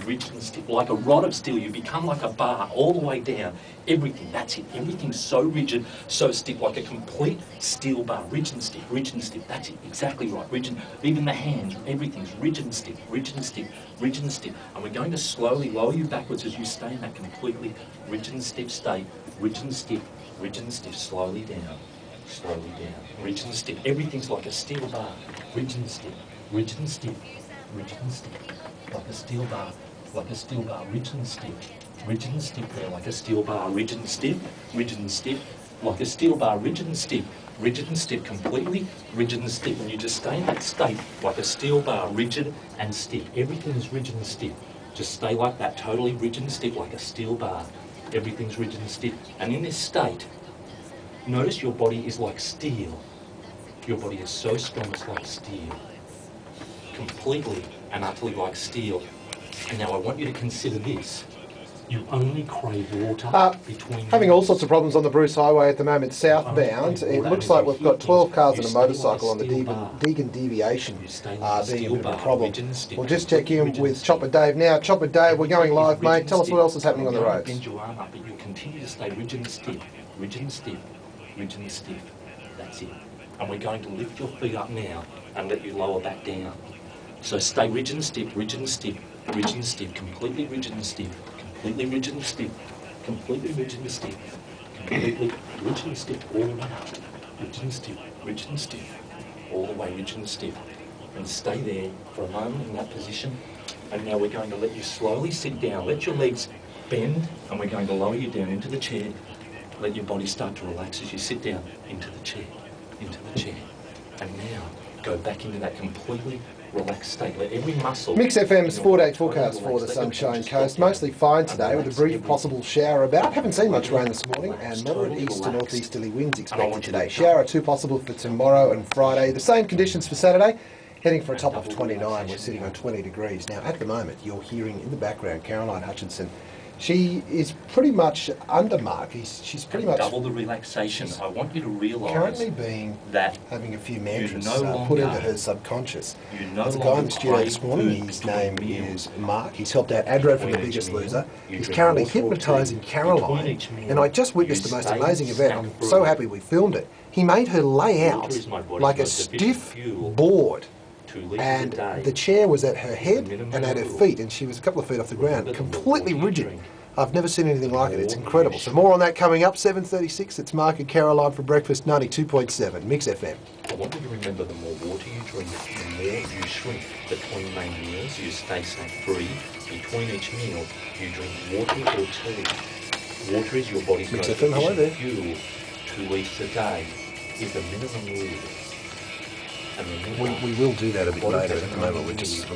rigid and stiff. Like a rod of steel, you become like a bar all the way down. Everything, that's it. Everything's so rigid, so stiff, like a complete steel bar. Rigid and stiff, rigid and stiff. That's it, exactly right. Rigid, even the hands, everything's rigid and stiff, rigid and stiff, rigid and stiff. And we're going to slowly lower you backwards as you stay in that completely rigid and stiff state. Rigid and stiff, slowly down, rigid and stiff. Everything's like a steel bar. Rigid and stiff, rigid and stiff, rigid and stiff. Like a steel bar, rigid and stiff there, like a steel bar, rigid and stiff, like a steel bar, rigid and stiff, completely rigid and stiff. And you just stay in that state, like a steel bar, rigid and stiff. Everything is rigid and stiff. Just stay like that, totally rigid and stiff, like a steel bar. Everything's rigid and stiff. And in this state, notice your body is like steel. Your body is so strong, it's like steel. Completely and utterly like steel. And now I want you to consider this. You only crave water between... Having all sorts of problems on the Bruce Highway at the moment, southbound. It looks like we've got 12 cars and a motorcycle on the Deegan deviation being a bit of a problem. We'll just check in with Chopper Dave now. Chopper Dave, we're going live, mate. Tell us what else is happening on the roads. Bend your arm up, but you continue to stay rigid and stiff, rigid and stiff, rigid and stiff. That's it. And we're going to lift your feet up now and let you lower back down. So stay rigid and stiff, rigid and stiff, rigid and stiff, completely rigid and stiff, completely rigid and stiff, completely rigid and stiff, completely rigid and stiff all the way up. Rigid and stiff, all the way rigid and stiff. And stay there for a moment in that position. And now we're going to let you slowly sit down. Let your legs bend and we're going to lower you down into the chair. Let your body start to relax as you sit down into the chair, And now go back into that completely relaxed state. Let every muscle... Mix FM's 4-day forecast for the Sunshine Coast. Mostly fine today with a brief possible shower about. Haven't seen much rain this morning and moderate east to northeasterly winds expected today. Shower 2 possible for tomorrow and Friday. The same conditions for Saturday. Heading for a top of 29. We're sitting on 20 degrees. Now at the moment you're hearing in the background Caroline Hutchinson. She is pretty much under Mark. She's pretty much double the relaxation. I want you to realise currently being that having a few mantras put into her subconscious. There's a guy in the studio this morning. His name is Mark. He's helped out Adro from The Biggest Loser. He's currently hypnotising Caroline, and I just witnessed the most amazing event. I'm so happy we filmed it. He made her lay out like a stiff board. And the chair was at her head and at her feet, and she was a couple of feet off the ground, completely rigid. I've never seen anything like it. It's incredible. So more on that coming up. 7:36. It's Mark and Caroline for breakfast. 92.7 Mix FM. I want you to remember, the more water you drink, the more you shrink. Between main meals, you stay snack-free. Between each meal, you drink water or tea. Water is your body's most efficient fuel. 2 litres a day is the minimum rule. We will do that a bit later. At the moment, we're just